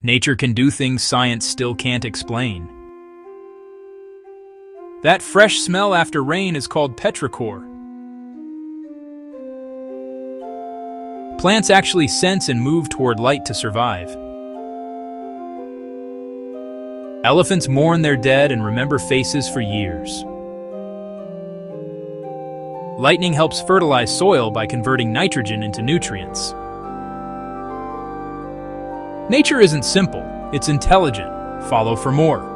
Nature can do things science still can't explain. That fresh smell after rain is called petrichor. Plants actually sense and move toward light to survive. Elephants mourn their dead and remember faces for years. Lightning helps fertilize soil by converting nitrogen into nutrients. Nature isn't simple, it's intelligent. Follow for more.